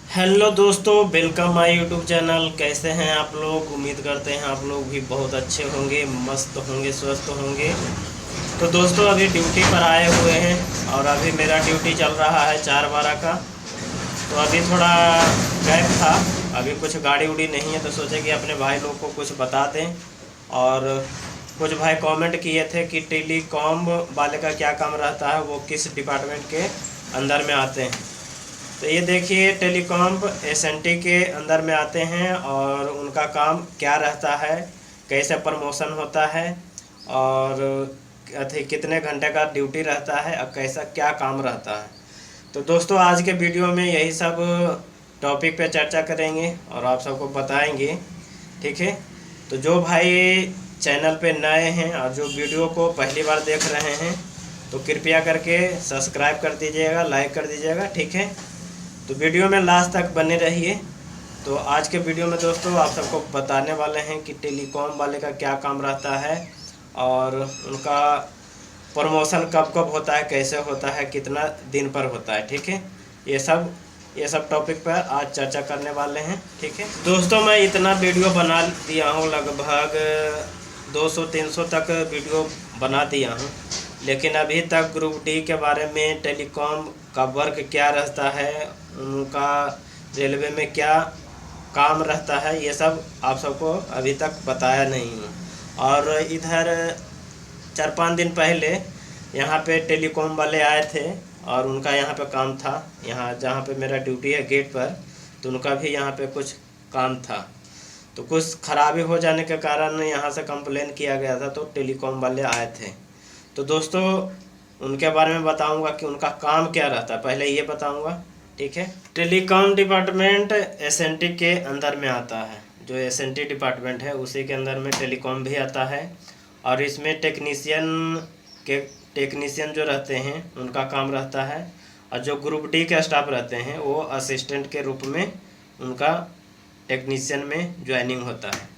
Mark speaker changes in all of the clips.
Speaker 1: Hello दोस्तों, welcome my YouTube channel. कैसे हैं आप लोग? उम्मीद करते हैं आप लोग भी बहुत अच्छे होंगे, मस्त होंगे, स्वस्थ होंगे। तो दोस्तों अभी ड्यूटी पर आए हुए हैं और अभी मेरा ड्यूटी चल रहा है 4/12 का। तो अभी थोड़ा गैप था, अभी कुछ गाड़ी उड़ी नहीं है तो सोचे कि अपने भाई लोग को कुछ बता दें। और कुछ भाई कमेंट किए थे कि टेलीकॉम वाले का क्या काम रहता है, वो किस डिपार्टमेंट के अंदर में आते हैं। तो ये देखिए, टेलीकॉम एसएनटी के अंदर में आते हैं और उनका काम क्या रहता है, कैसे प्रमोशन होता है और कितने घंटे का ड्यूटी रहता है और कैसा क्या काम रहता है। तो दोस्तों आज के वीडियो में यही सब टॉपिक पे चर्चा करेंगे और आप सबको बताएंगे, ठीक है। तो जो भाई चैनल पे नए हैं और जो वीडियो को पहली बार देख रहे हैं तो कृपया करके सब्सक्राइब कर दीजिएगा, लाइक कर दीजिएगा, ठीक है। तो वीडियो में लास्ट तक बने रहिए। तो आज के वीडियो में दोस्तों आप सबको बताने वाले हैं कि टेलीकॉम वाले का क्या काम रहता है और उनका प्रमोशन कब कब होता है, कैसे होता है, कितना दिन पर होता है, ठीक है। ये सब टॉपिक पर आज चर्चा करने वाले हैं, ठीक है। दोस्तों मैं इतना वीडियो बना दिया हूँ, लगभग 200-300 तक वीडियो बना दिया हूँ, लेकिन अभी तक ग्रुप डी के बारे में, टेलीकॉम का वर्क क्या रहता है, उनका रेलवे में क्या काम रहता है, ये सब आप सबको अभी तक बताया नहीं हूँ। और इधर 4-5 दिन पहले यहाँ पे टेलीकॉम वाले आए थे और उनका यहाँ पे काम था, यहाँ जहाँ पे मेरा ड्यूटी है गेट पर, तो उनका भी यहाँ पे कुछ काम था। तो कुछ खराबी हो जाने के कारण यहाँ से कंप्लेन किया गया था, तो टेलीकॉम वाले आए थे। तो दोस्तों उनके बारे में बताऊंगा कि उनका काम क्या रहता है, पहले ये बताऊंगा, ठीक है। टेलीकॉम डिपार्टमेंट एसएनटी के अंदर में आता है, जो एसएनटी डिपार्टमेंट है उसी के अंदर में टेलीकॉम भी आता है। और इसमें टेक्नीशियन जो रहते हैं उनका काम रहता है, और जो ग्रुप डी के स्टाफ रहते हैं वो असिस्टेंट के रूप में उनका टेक्नीशियन में ज्वाइनिंग होता है।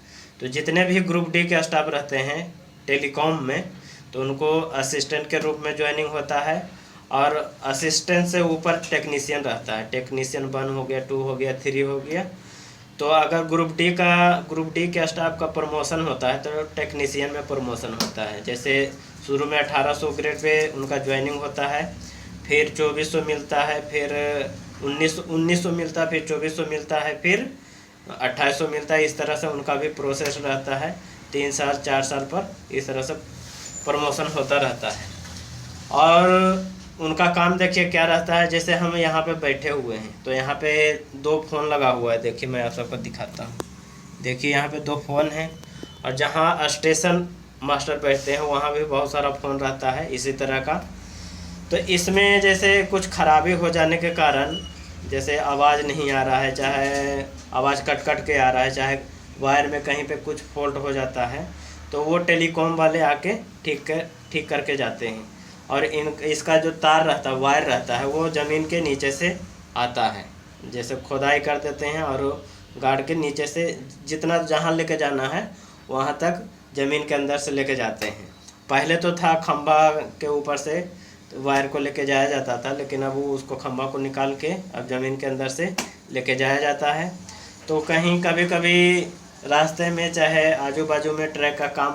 Speaker 1: तो जितने भी ग्रुप डी के स्टाफ रहते हैं टेलीकॉम में, तो उनको असिस्टेंट के रूप में ज्वाइनिंग होता है। और असिस्टेंट से ऊपर टेक्नीशियन रहता है, टेक्नीशियन 1 हो गया, 2 हो गया, 3 हो गया। तो अगर ग्रुप डी के स्टाफ का प्रमोशन होता है तो टेक्नीशियन में प्रमोशन होता है। जैसे शुरू में 1800 ग्रेड पे उनका ज्वाइनिंग होता है, फिर 2400 मिलता है, फिर 1900 मिलता है, फिर 2400 मिलता है, फिर 2800 मिलता है। इस तरह से उनका भी प्रोसेस रहता है, 3 साल 4 साल पर इस तरह से प्रमोशन होता रहता है। और उनका काम देखिए क्या रहता है। जैसे हम यहाँ पे बैठे हुए हैं तो यहाँ पे 2 फ़ोन लगा हुआ है, देखिए मैं आप सबको दिखाता हूँ। देखिए यहाँ पे 2 फ़ोन हैं, और जहाँ स्टेशन मास्टर बैठते हैं वहाँ भी बहुत सारा फ़ोन रहता है इसी तरह का। तो इसमें जैसे कुछ खराबी हो जाने के कारण, जैसे आवाज़ नहीं आ रहा है, चाहे आवाज़ कट कट के आ रहा है, चाहे वायर में कहीं पे कुछ फॉल्ट हो जाता है, तो वो टेलीकॉम वाले आके ठीक करके जाते हैं। और इसका जो तार रहता है, वायर रहता है, वो ज़मीन के नीचे से आता है। जैसे खुदाई कर देते हैं और गाड़ के नीचे से जितना जहाँ लेके जाना है वहाँ तक ज़मीन के अंदर से लेके जाते हैं। पहले तो था खंबा के ऊपर से वायर को लेके जाया जाता था, लेकिन अब वो उसको खंबा को निकाल के अब ज़मीन के अंदर से लेके जाया जाता है। तो कहीं कभी कभी रास्ते में चाहे आजू बाजू में ट्रैक का काम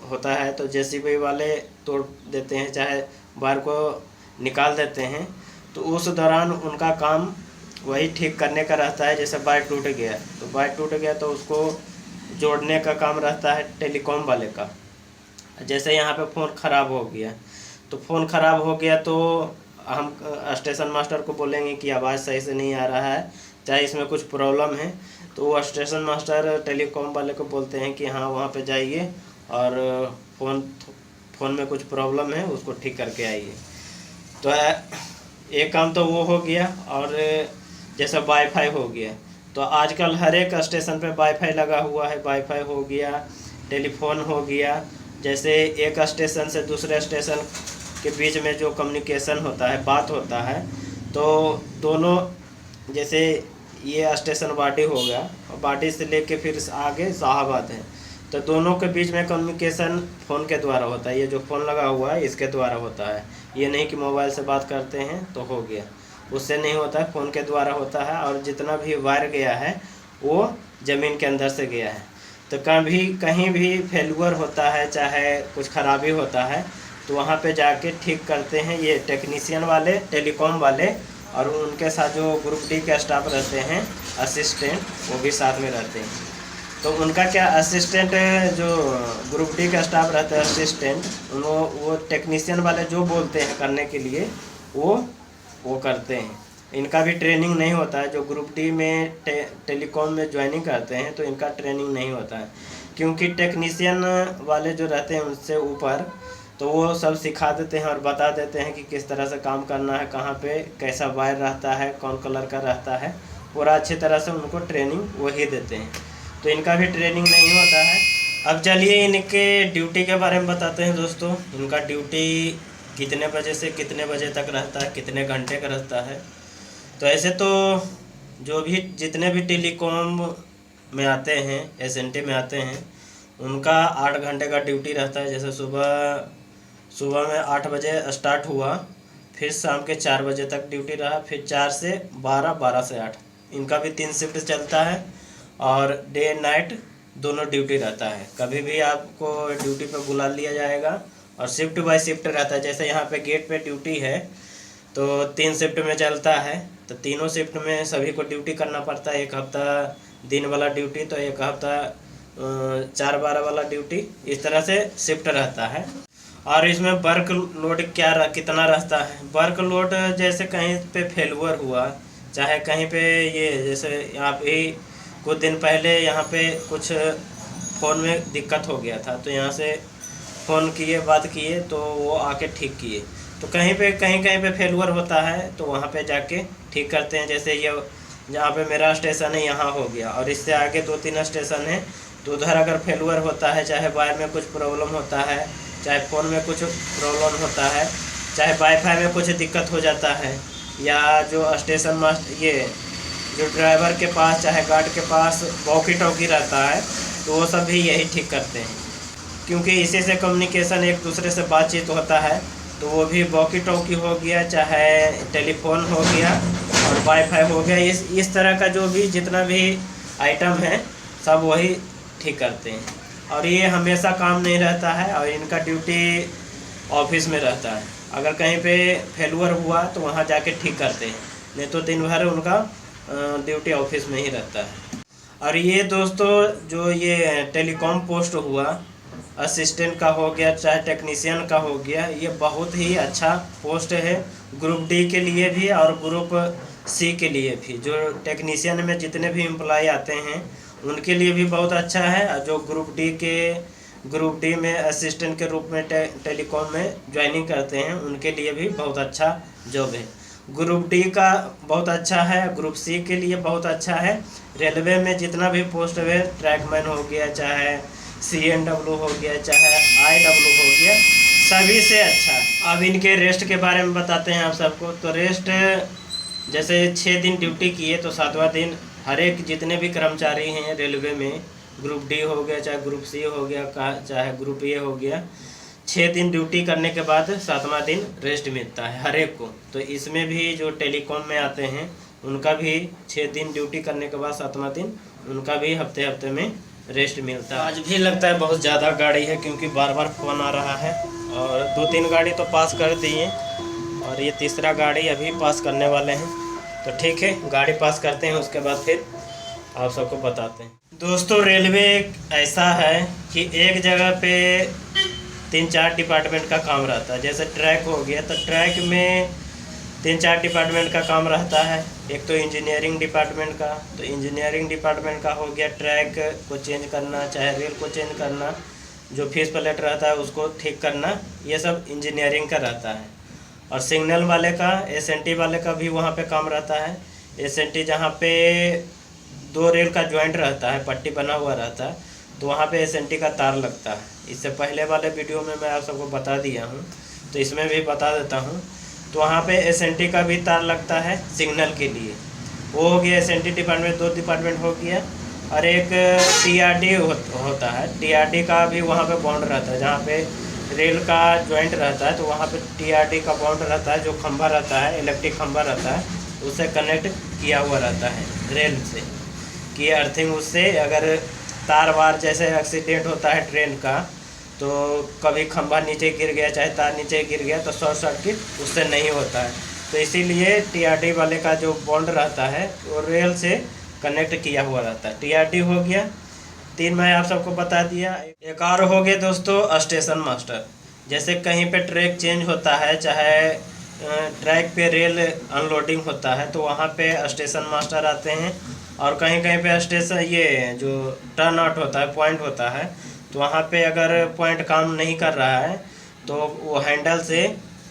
Speaker 1: होता है तो जेसीबी वाले तोड़ देते हैं, चाहे वायर को निकाल देते हैं। तो उस दौरान उनका काम वही ठीक करने का रहता है। जैसे वायर टूट गया तो वायर टूट गया तो उसको जोड़ने का काम रहता है टेलीकॉम वाले का। जैसे यहाँ पे फ़ोन ख़राब हो गया, तो फ़ोन ख़राब हो गया तो हम स्टेशन मास्टर को बोलेंगे कि आवाज़ सही से नहीं आ रहा है, चाहे इसमें कुछ प्रॉब्लम है, तो वो स्टेशन मास्टर टेलीकॉम वाले को बोलते हैं कि हाँ वहाँ पे जाइए और फ़ोन में कुछ प्रॉब्लम है, उसको ठीक करके आइए। तो एक काम तो वो हो गया। और जैसे वाईफाई हो गया, तो आजकल हर एक स्टेशन पे वाईफाई लगा हुआ है, वाईफाई हो गया, टेलीफोन हो गया। जैसे एक स्टेशन से दूसरे स्टेशन के बीच में जो कम्युनिकेशन होता है, बात होता है, तो दोनों, जैसे ये स्टेशन बाटी हो गया और बाटी से लेके फिर आगे शाहाबाद है, तो दोनों के बीच में कम्युनिकेशन फ़ोन के द्वारा होता है। ये जो फ़ोन लगा हुआ है इसके द्वारा होता है, ये नहीं कि मोबाइल से बात करते हैं तो हो गया। उससे नहीं होता है, फ़ोन के द्वारा होता है। और जितना भी वायर गया है वो ज़मीन के अंदर से गया है। तो कभी कहीं भी फेलुअर होता है, चाहे कुछ खराबी होता है, तो वहाँ पे जाके ठीक करते हैं ये टेक्नीशियन वाले, टेलीकॉम वाले। और उनके साथ जो ग्रुप डी के स्टाफ रहते हैं, असिस्टेंट, वो भी साथ में रहते हैं। तो उनका क्या, असिस्टेंट जो ग्रुप डी का स्टाफ रहता है असिस्टेंट, वो टेक्नीशियन वाले जो बोलते हैं करने के लिए वो करते हैं। इनका भी ट्रेनिंग नहीं होता है। जो ग्रुप डी में टेलीकॉम में ज्वाइनिंग करते हैं तो इनका ट्रेनिंग नहीं होता है, क्योंकि टेक्नीशियन वाले जो रहते हैं उनसे ऊपर, तो वो सब सिखा देते हैं और बता देते हैं कि किस तरह से काम करना है, कहाँ पे कैसा वायर रहता है, कौन कलर का रहता है, पूरा अच्छी तरह से उनको ट्रेनिंग वही देते हैं। तो इनका भी ट्रेनिंग नहीं होता है। अब चलिए इनके ड्यूटी के बारे में बताते हैं दोस्तों। इनका ड्यूटी कितने बजे से कितने बजे तक रहता है, कितने घंटे का रहता है। तो ऐसे तो जो भी जितने भी टेलीकॉम में आते हैं, एसएनटी में आते हैं, उनका 8 घंटे का ड्यूटी रहता है। जैसे सुबह में 8 बजे स्टार्ट हुआ, फिर शाम के 4 बजे तक ड्यूटी रहा, फिर 4 से 12, 12 से 8, इनका भी 3 शिफ्ट चलता है। और डे नाइट दोनों ड्यूटी रहता है। कभी भी आपको ड्यूटी पे बुला लिया जाएगा और शिफ्ट बाय शिफ्ट रहता है। जैसे यहाँ पे गेट पे ड्यूटी है तो 3 शिफ्ट में चलता है, तो तीनों शिफ्ट में सभी को ड्यूटी करना पड़ता है। एक हफ्ता दिन वाला ड्यूटी, तो एक हफ्ता 4-12 वाला ड्यूटी, इस तरह से शिफ्ट रहता है। और इसमें वर्क लोड कितना रहता है। वर्क लोड जैसे कहीं पे फेलुअर हुआ, चाहे कहीं पे ये जैसे यहाँ पे कुछ दिन पहले यहाँ पे कुछ फ़ोन में दिक्कत हो गया था, तो यहाँ से फ़ोन किए, बात किए, तो वो आके ठीक किए। तो कहीं कहीं पे फेलुअर होता है तो वहाँ पे जाके ठीक करते हैं। जैसे ये जहाँ पे मेरा स्टेशन है यहाँ हो गया, और इससे आगे 2-3 स्टेशन है, तो उधर अगर फेलुअर होता है, चाहे वायर में कुछ प्रॉब्लम होता है, चाहे फ़ोन में कुछ प्रॉब्लम होता है, चाहे वाईफाई में कुछ दिक्कत हो जाता है, या जो स्टेशन मास्टर ये जो ड्राइवर के पास चाहे गार्ड के पास वॉकी टॉकी रहता है, तो वो सब भी यही ठीक करते हैं। क्योंकि इसी से कम्युनिकेशन, एक दूसरे से बातचीत होता है। तो वो भी वॉकी टॉकी हो गया, चाहे टेलीफोन हो गया, और वाईफाई हो गया, इस तरह का जो भी जितना भी आइटम है सब वही ठीक करते हैं। और ये हमेशा काम नहीं रहता है, और इनका ड्यूटी ऑफिस में रहता है। अगर कहीं पे फेलुअर हुआ तो वहाँ जाके ठीक करते हैं, नहीं तो दिन भर उनका ड्यूटी ऑफिस में ही रहता है। और ये दोस्तों जो ये टेलीकॉम पोस्ट हुआ, असिस्टेंट का हो गया चाहे टेक्नीशियन का हो गया, ये बहुत ही अच्छा पोस्ट है ग्रुप डी के लिए भी और ग्रुप सी के लिए भी। जो टेक्नीशियन में जितने भी एम्प्लॉय आते हैं उनके लिए भी बहुत अच्छा है, और जो ग्रुप डी में असिस्टेंट के रूप में टेलीकॉम में ज्वाइनिंग करते हैं उनके लिए भी बहुत अच्छा जॉब है। ग्रुप डी का बहुत अच्छा है, ग्रुप सी के लिए बहुत अच्छा है। रेलवे में जितना भी पोस्ट है, ट्रैकमैन हो गया, चाहे CNW हो गया, चाहे IW हो गया, सभी से अच्छा। अब इनके रेस्ट के बारे में बताते हैं आप सबको। तो रेस्ट जैसे 6 दिन ड्यूटी किए तो 7वां दिन हर एक जितने भी कर्मचारी हैं रेलवे में, ग्रुप डी हो गया, चाहे ग्रुप सी हो गया, चाहे ग्रुप ए हो गया, 6 दिन ड्यूटी करने के बाद 7वां दिन रेस्ट मिलता है हर एक को। तो इसमें भी जो टेलीकॉम में आते हैं उनका भी 6 दिन ड्यूटी करने के बाद 7वां दिन उनका भी हफ्ते में रेस्ट मिलता है। आज भी लगता है बहुत ज़्यादा गाड़ी है, क्योंकि बार बार फ़ोन आ रहा है, और 2-3 गाड़ी तो पास कर दिए, और ये तीसरा गाड़ी अभी पास करने वाले हैं। तो ठीक है, गाड़ी पास करते हैं, उसके बाद फिर आप सबको बताते हैं। दोस्तों रेलवे ऐसा है कि एक जगह पे 3-4 डिपार्टमेंट का काम रहता है। जैसे ट्रैक हो गया, तो ट्रैक में 3-4 डिपार्टमेंट का काम रहता है। एक तो इंजीनियरिंग डिपार्टमेंट का, तो इंजीनियरिंग डिपार्टमेंट का हो गया ट्रैक को चेंज करना, चाहे रेल को चेंज करना, जो फेस प्लेट रहता है उसको ठीक करना, ये सब इंजीनियरिंग का रहता है। और सिग्नल वाले का, SNT वाले का भी वहाँ पे काम रहता है। SNT जहाँ पे 2 रेल का जॉइंट रहता है, पट्टी बना हुआ रहता है, तो वहाँ पे SNT का तार लगता है। इससे पहले वाले वीडियो में मैं आप सबको बता दिया हूँ, तो इसमें भी बता देता हूँ। तो वहाँ पे SNT का भी तार लगता है सिग्नल के लिए। वो हो गया SNT डिपार्टमेंट, 2 डिपार्टमेंट हो गया। और एक TRD होता है, TRD का भी वहाँ पे बाउंड रहता है। जहाँ पे रेल का जॉइंट रहता है तो वहाँ पे TRD का बाउंड रहता है, जो खंभा रहता है, इलेक्ट्रिक खंभा रहता है, उससे कनेक्ट किया हुआ रहता है रेल से, कि अर्थिंग उससे अगर तार वार जैसे एक्सीडेंट होता है ट्रेन का, तो कभी खंभा नीचे गिर गया चाहे तार नीचे गिर गया तो शॉर्ट सर्किट उससे नहीं होता है। तो इसीलिए टीआरडी वाले का जो बॉन्ड रहता है वो रेल से कनेक्ट किया हुआ रहता है। टीआरडी हो गया, 3 मैं आप सबको बता दिया। एक और हो गया दोस्तों स्टेशन मास्टर। जैसे कहीं पे ट्रैक चेंज होता है, चाहे ट्रैक पे रेल अनलोडिंग होता है, तो वहाँ पे स्टेशन मास्टर आते हैं। और कहीं कहीं पे स्टेशन ये जो टर्न आउट होता है, पॉइंट होता है, तो वहाँ पे अगर पॉइंट काम नहीं कर रहा है तो वो हैंडल से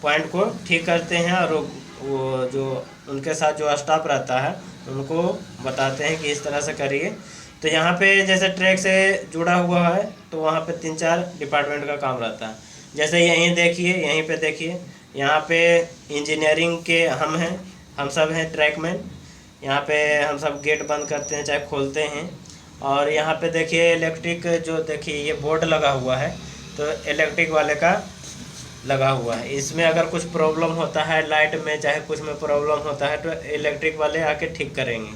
Speaker 1: पॉइंट को ठीक करते हैं, और वो जो उनके साथ जो स्टाफ रहता है उनको बताते हैं कि इस तरह से करिए। तो यहाँ पे जैसे ट्रैक से जुड़ा हुआ है तो वहाँ पे 3-4 डिपार्टमेंट का काम रहता है। जैसे यहीं देखिए, यहीं पे देखिए, यहाँ पे इंजीनियरिंग के हम सब हैं ट्रैकमैन। यहाँ पे हम सब गेट बंद करते हैं चाहे खोलते हैं। और यहाँ पे देखिए इलेक्ट्रिक, जो देखिए ये बोर्ड लगा हुआ है, तो इलेक्ट्रिक वाले का लगा हुआ है। इसमें अगर कुछ प्रॉब्लम होता है लाइट में, चाहे कुछ में प्रॉब्लम होता है, तो इलेक्ट्रिक वाले आके ठीक करेंगे।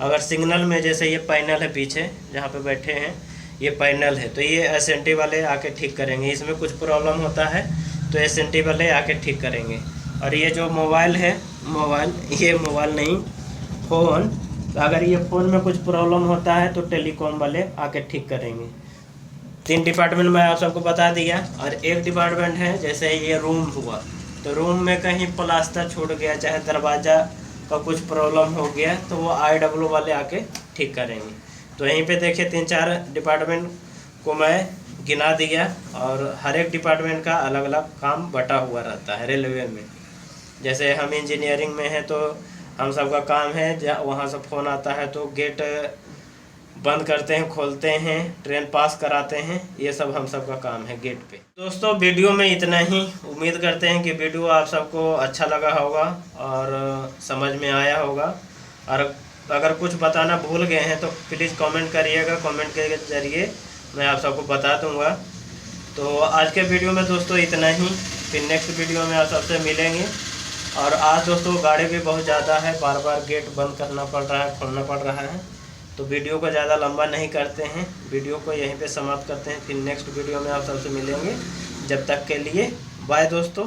Speaker 1: अगर सिग्नल में, जैसे ये पैनल है पीछे जहाँ पे बैठे हैं, ये पैनल है, तो ये एसएनटी वाले आके ठीक करेंगे। इसमें कुछ प्रॉब्लम होता है तो एसएनटी वाले आके ठीक करेंगे। और ये जो मोबाइल है, ये मोबाइल नहीं, फ़ोन, तो अगर ये फ़ोन में कुछ प्रॉब्लम होता है तो टेलीकॉम वाले आके ठीक करेंगे। 3 डिपार्टमेंट मैं आप सबको बता दिया। और एक डिपार्टमेंट है, जैसे ये रूम हुआ, तो रूम में कहीं प्लास्टर छूट गया, चाहे दरवाज़ा का कुछ प्रॉब्लम हो गया, तो वो IW वाले आके ठीक करेंगे। तो यहीं पे देखिए 3-4 डिपार्टमेंट को मैं गिना दिया, और हर एक डिपार्टमेंट का अलग अलग काम बटा हुआ रहता है रेलवे में। जैसे हम इंजीनियरिंग में हैं तो हम सबका काम है, वहाँ से फ़ोन आता है तो गेट बंद करते हैं, खोलते हैं, ट्रेन पास कराते हैं, ये सब हम सबका काम है गेट पे। दोस्तों वीडियो में इतना ही। उम्मीद करते हैं कि वीडियो आप सबको अच्छा लगा होगा और समझ में आया होगा। और अगर कुछ बताना भूल गए हैं तो प्लीज़ कमेंट करिएगा, कमेंट के ज़रिए मैं आप सबको बता दूँगा। तो आज के वीडियो में दोस्तों इतना ही, फिर नेक्स्ट वीडियो में आप सबसे मिलेंगे। और आज दोस्तों गाड़ी भी बहुत ज़्यादा है, बार बार गेट बंद करना पड़ रहा है, खोलना पड़ रहा है, तो वीडियो को ज़्यादा लंबा नहीं करते हैं, वीडियो को यहीं पे समाप्त करते हैं। फिर नेक्स्ट वीडियो में आप सबसे मिलेंगे। जब तक के लिए बाय दोस्तों।